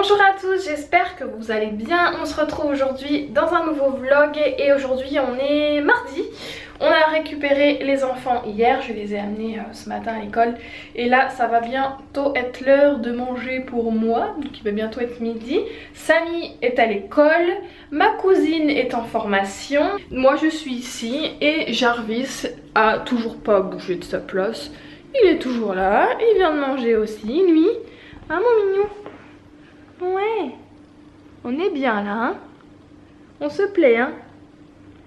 Bonjour à tous, j'espère que vous allez bien. On se retrouve aujourd'hui dans un nouveau vlog et aujourd'hui on est mardi. On a récupéré les enfants hier, je les ai amenés ce matin à l'école et là ça va bientôt être l'heure de manger pour moi, donc il va bientôt être midi. Samy est à l'école, ma cousine est en formation, moi je suis ici et Jarvis a toujours pas bougé de sa place. Il est toujours là, il vient de manger aussi lui. Ah mon mignon. Ouais, on est bien là, hein. On se plaît, hein.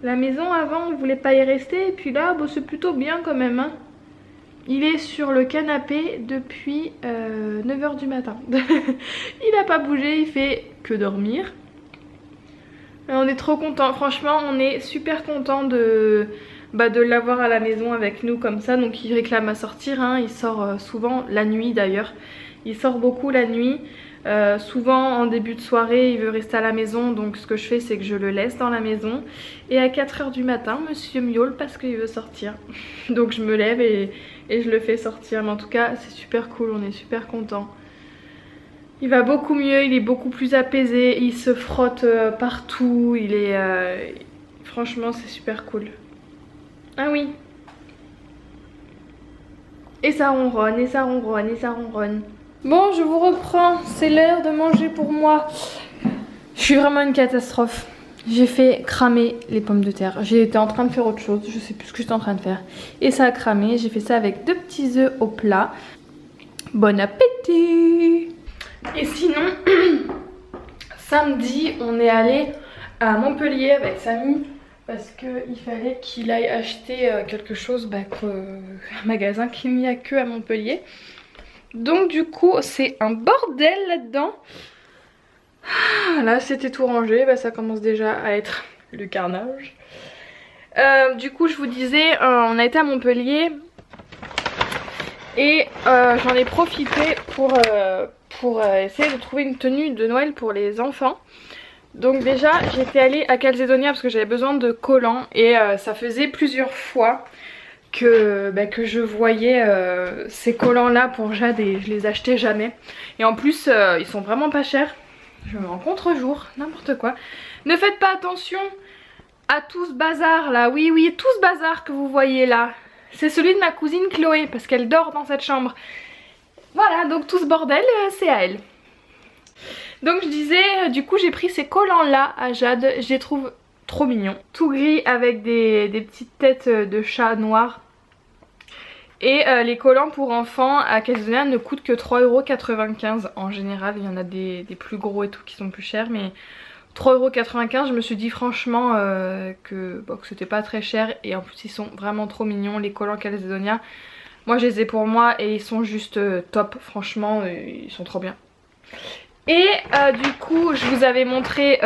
La maison avant, on voulait pas y rester, et puis là, bon, c'est plutôt bien quand même, hein. Il est sur le canapé depuis 9 h du matin. Il a pas bougé, il fait que dormir. Et on est trop contents, franchement, on est super contents de l'avoir à la maison avec nous comme ça. Donc il réclame à sortir, hein. Il sort souvent la nuit d'ailleurs. Il sort beaucoup la nuit. Souvent en début de soirée il veut rester à la maison, donc ce que je fais c'est que je le laisse dans la maison et à 4 h du matin monsieur miaule parce qu'il veut sortir. Donc je me lève et je le fais sortir, mais en tout cas c'est super cool, on est super contents. Il va beaucoup mieux, il est beaucoup plus apaisé, il se frotte partout, il est franchement c'est super cool. Ah oui. Et ça ronronne, et ça ronronne, et ça ronronne. Bon, je vous reprends, c'est l'heure de manger pour moi. Je suis vraiment une catastrophe. J'ai fait cramer les pommes de terre. J'étais en train de faire autre chose, je sais plus ce que j'étais en train de faire. Et ça a cramé, j'ai fait ça avec 2 petits œufs au plat. Bon appétit! Et sinon, samedi, on est allé à Montpellier avec Samy. Parce qu'il fallait qu'il aille acheter quelque chose, un magasin qui n'y a que à Montpellier. Donc du coup c'est un bordel là-dedans. Là c'était tout rangé, ça commence déjà à être le carnage. Du coup je vous disais, on a été à Montpellier et j'en ai profité pour essayer de trouver une tenue de Noël pour les enfants. Donc déjà j'étais allée à Calzedonia parce que j'avais besoin de collants et ça faisait plusieurs fois que je voyais ces collants là pour Jade et je les achetais jamais. Et en plus ils sont vraiment pas chers. Je me rends contre-jour, n'importe quoi. Ne faites pas attention à tout ce bazar là. Oui, tout ce bazar que vous voyez là, c'est celui de ma cousine Chloé parce qu'elle dort dans cette chambre. Voilà, donc tout ce bordel c'est à elle. Donc je disais, du coup j'ai pris ces collants là à Jade, je les trouve trop mignons. Tout gris avec des petites têtes de chat noirs. Et les collants pour enfants à Calzedonia ne coûtent que 3,95 € en général. Il y en a des plus gros et tout qui sont plus chers, mais 3,95 €, je me suis dit franchement que c'était pas très cher. Et en plus ils sont vraiment trop mignons les collants Calzedonia. Moi je les ai pour moi et ils sont juste top, franchement ils sont trop bien. Et du coup je vous avais montré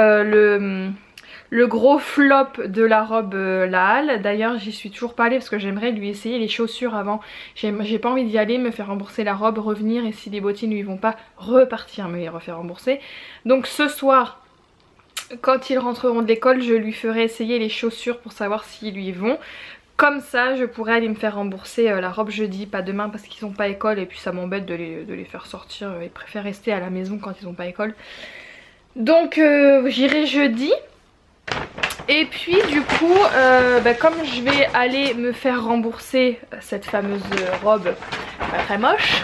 le gros flop de la robe La Halle. D'ailleurs j'y suis toujours pas allée parce que j'aimerais lui essayer les chaussures avant. J'ai pas envie d'y aller, me faire rembourser la robe, revenir et si les bottines lui vont pas, repartir me les refaire rembourser. Donc ce soir quand ils rentreront de l'école je lui ferai essayer les chaussures pour savoir s'ils lui vont. Comme ça je pourrais aller me faire rembourser la robe jeudi, pas demain parce qu'ils ont pas école et puis ça m'embête de les faire sortir. Ils préfèrent rester à la maison quand ils ont pas école. Donc j'irai jeudi. Et puis du coup comme je vais aller me faire rembourser cette fameuse robe pas très moche,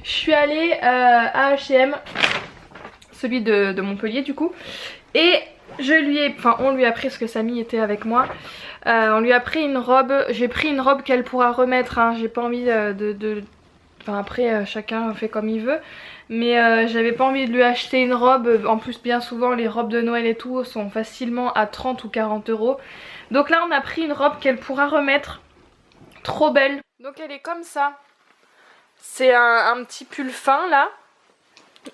je suis allée à H&M, celui de Montpellier du coup, et on lui a pris, parce que Samy était avec moi, on lui a pris une robe. J'ai pris une robe qu'elle pourra remettre, hein. J'ai pas envie après chacun fait comme il veut. Mais j'avais pas envie de lui acheter une robe. En plus bien souvent les robes de Noël et tout sont facilement à 30 ou 40 €. Donc là on a pris une robe qu'elle pourra remettre. Trop belle. Donc elle est comme ça. C'est un petit pull fin là.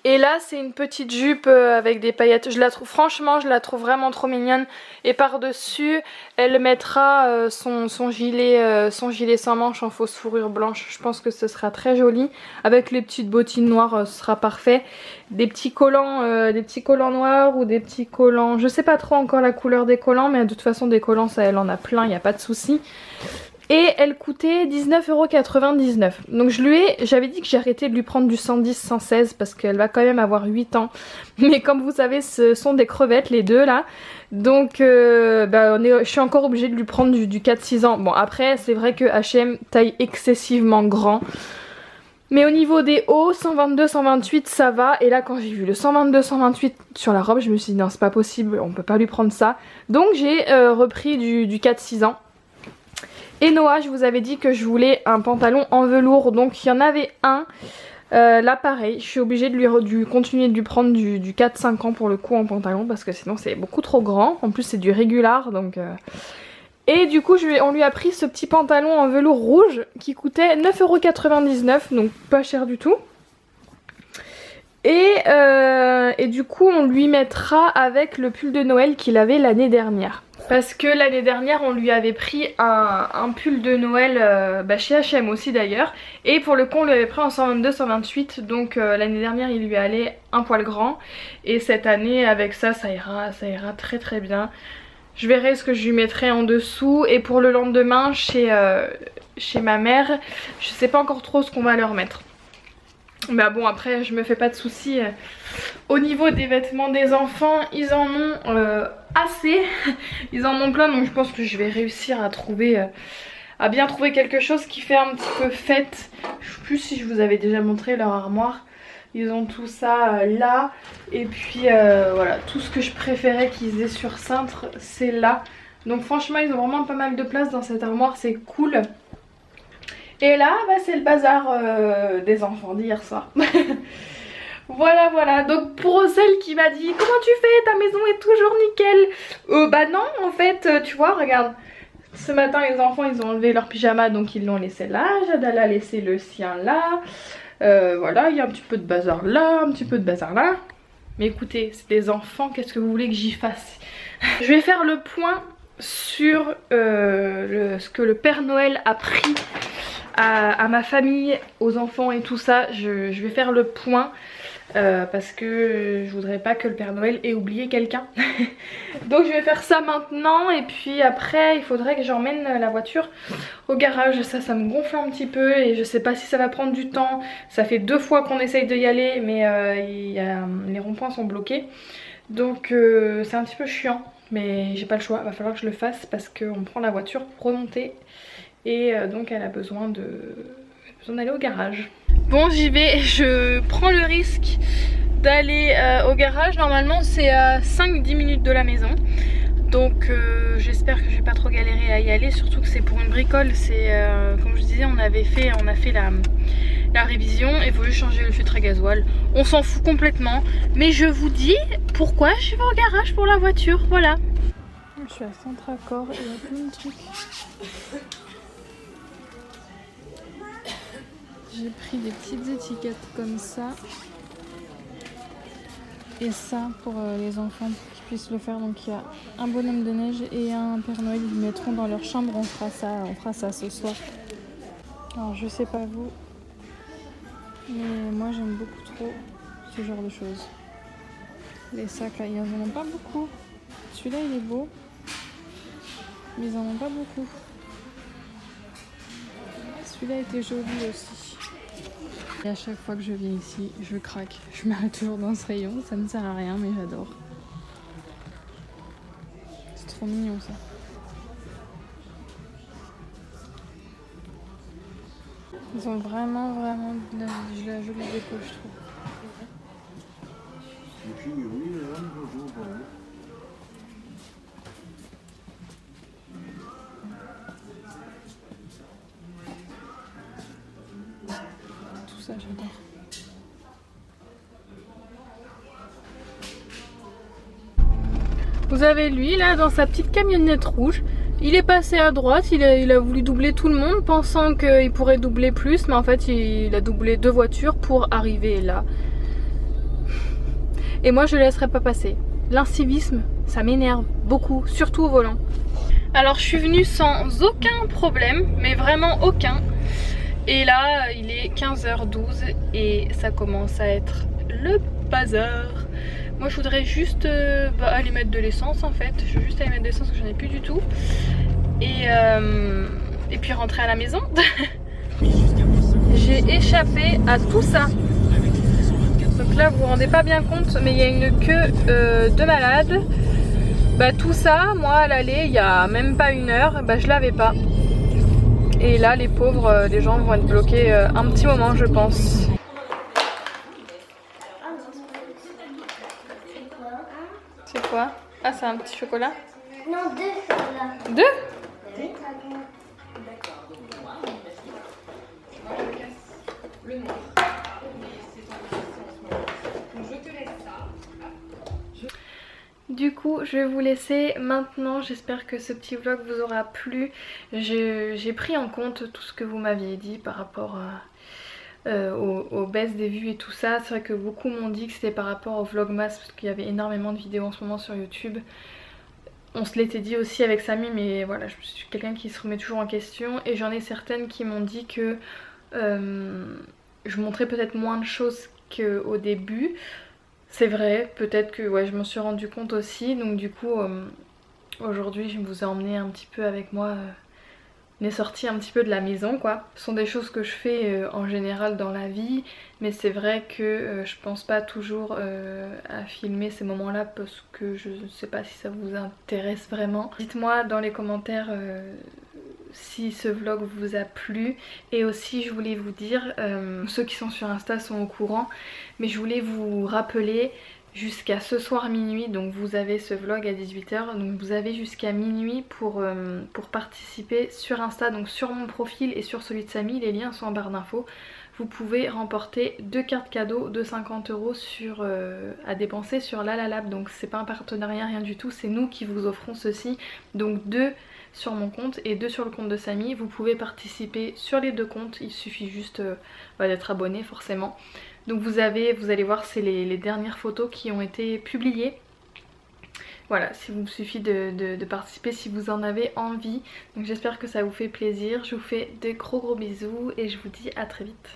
Et là c'est une petite jupe avec des paillettes. Franchement je la trouve vraiment trop mignonne. Et par dessus elle mettra son gilet sans manches en fausse fourrure blanche. Je pense que ce sera très joli. Avec les petites bottines noires ce sera parfait. Des petits collants noirs ou des petits collants. Je sais pas trop encore la couleur des collants, mais de toute façon des collants ça elle en a plein, il n'y a pas de souci. et elle coûtait 19,99 €. Donc j'avais dit que j'arrêtais de lui prendre du 110, 116 parce qu'elle va quand même avoir 8 ans. Mais comme vous savez, ce sont des crevettes les deux là. Donc je suis encore obligée de lui prendre du 4-6 ans. Bon après c'est vrai que H&M taille excessivement grand. Mais au niveau des hauts, 122, 128 ça va. Et là quand j'ai vu le 122, 128 sur la robe, je me suis dit non c'est pas possible, on peut pas lui prendre ça. Donc j'ai repris du 4-6 ans. Et Noah, je vous avais dit que je voulais un pantalon en velours, donc il y en avait un. Là pareil, je suis obligée de lui continuer de lui prendre du 4-5 ans pour le coup en pantalon parce que sinon c'est beaucoup trop grand. En plus c'est du régular donc... Et du coup on lui a pris ce petit pantalon en velours rouge qui coûtait 9,99 €, donc pas cher du tout. Et du coup on lui mettra avec le pull de Noël qu'il avait l'année dernière. Parce que l'année dernière on lui avait pris un pull de Noël chez H&M aussi d'ailleurs. Et pour le coup on lui avait pris en 122-128, donc l'année dernière il lui allait un poil grand. Et cette année avec ça ira très très bien. Je verrai ce que je lui mettrai en dessous. Et pour le lendemain chez ma mère, je sais pas encore trop ce qu'on va leur mettre. Bah bon après je me fais pas de soucis. Au niveau des vêtements des enfants, ils en ont assez. Ils en ont plein, donc je pense que je vais réussir à bien trouver quelque chose qui fait un petit peu fête. Je sais plus si je vous avais déjà montré leur armoire. Ils ont tout ça là. Et puis voilà, tout ce que je préférais qu'ils aient sur cintre c'est là. Donc franchement ils ont vraiment pas mal de place dans cette armoire, c'est cool. Et là c'est le bazar des enfants d'hier soir. Voilà, donc pour celle qui m'a dit comment tu fais, ta maison est toujours nickel. Bah non en fait, tu vois, regarde. Ce matin les enfants ils ont enlevé leur pyjama donc ils l'ont laissé là. Jadal a laissé le sien là. Voilà, il y a un petit peu de bazar là, un petit peu de bazar là. Mais écoutez, c'est des enfants, qu'est-ce que vous voulez que j'y fasse? Je vais faire le point sur ce que le Père Noël a pris à ma famille, aux enfants et tout ça. Je vais faire le point parce que je voudrais pas que le Père Noël ait oublié quelqu'un. Donc je vais faire ça maintenant et puis après il faudrait que j'emmène la voiture au garage. Ça me gonfle un petit peu et je sais pas si ça va prendre du temps. Ça fait 2 fois qu'on essaye de y aller mais les ronds-points sont bloqués. Donc c'est un petit peu chiant mais j'ai pas le choix, va falloir que je le fasse parce qu'on prend la voiture pour remonter. Et donc elle a besoin d'aller au garage. Bon j'y vais, je prends le risque d'aller au garage. Normalement c'est à 5-10 minutes de la maison. Donc j'espère que je vais pas trop galérer à y aller. Surtout que c'est pour une bricole. C'est comme je disais on a fait la révision. Il faut juste changer le filtre à gasoil. On s'en fout complètement. Mais je vous dis pourquoi je vais au garage pour la voiture. Voilà. Je suis à Centracor et il y a plein de trucs. J'ai pris des petites étiquettes comme ça. Et ça pour les enfants pour qu'ils puissent le faire. Donc il y a un bonhomme de neige et un Père Noël. Ils le mettront dans leur chambre. On fera ça ce soir. Alors je sais pas vous. Mais moi j'aime beaucoup trop ce genre de choses. Les sacs là, ils en ont pas beaucoup. Celui-là il est beau. Mais ils en ont pas beaucoup. Celui-là était joli aussi. Et à chaque fois que je viens ici, je craque. Je m'arrête toujours dans ce rayon. Ça ne sert à rien, mais j'adore. C'est trop mignon ça. Ils ont vraiment de la jolie déco, je trouve. Ça j'adore. Vous avez lui là dans sa petite camionnette rouge. Il est passé à droite, il a voulu doubler tout le monde pensant qu'il pourrait doubler plus. Mais en fait il a doublé 2 voitures pour arriver là. Et moi je le laisserai pas passer. L'incivisme ça m'énerve beaucoup, surtout au volant. Alors je suis venue sans aucun problème, mais vraiment aucun. Et là il est 15h12 et ça commence à être le bazar. Moi je voudrais juste aller mettre de l'essence en fait. Je veux juste aller mettre de l'essence parce que j'en ai plus du tout. Et et puis rentrer à la maison. J'ai échappé à tout ça. Donc là vous vous rendez pas bien compte, mais il y a une queue de malade. Bah tout ça, moi à l'aller il y a même pas une heure, bah je l'avais pas. Et là les pauvres, les gens vont être bloqués un petit moment je pense. C'est quoi? Ah c'est un petit chocolat? Non, 2 chocolats. 2? Oui. Du coup je vais vous laisser maintenant, j'espère que ce petit vlog vous aura plu. J'ai pris en compte tout ce que vous m'aviez dit par rapport aux baisses des vues et tout ça. C'est vrai que beaucoup m'ont dit que c'était par rapport au vlogmas parce qu'il y avait énormément de vidéos en ce moment sur YouTube. On se l'était dit aussi avec Samy, mais voilà, je suis quelqu'un qui se remet toujours en question. Et j'en ai certaines qui m'ont dit que je montrais peut-être moins de choses qu'au début. C'est vrai, peut-être que ouais, je m'en suis rendu compte aussi. Donc du coup, aujourd'hui, je vous ai emmené un petit peu avec moi. On est sorti un petit peu de la maison quoi. Ce sont des choses que je fais en général dans la vie, mais c'est vrai que je pense pas toujours à filmer ces moments là parce que je ne sais pas si ça vous intéresse vraiment. Dites-moi dans les commentaires si ce vlog vous a plu, et aussi je voulais vous dire, ceux qui sont sur Insta sont au courant, mais je voulais vous rappeler jusqu'à ce soir minuit, donc vous avez ce vlog à 18 h, donc vous avez jusqu'à minuit pour participer sur Insta, donc sur mon profil et sur celui de Samy, les liens sont en barre d'infos. Vous pouvez remporter 2 cartes cadeaux de 50 € à dépenser sur Lalalab, donc c'est pas un partenariat, rien du tout, c'est nous qui vous offrons ceci, donc 2 sur mon compte et 2 sur le compte de Samy. Vous pouvez participer sur les 2 comptes, il suffit juste d'être abonné forcément. Donc vous allez voir, c'est les dernières photos qui ont été publiées. Voilà, il vous suffit de participer si vous en avez envie. Donc j'espère que ça vous fait plaisir. Je vous fais de gros bisous et je vous dis à très vite.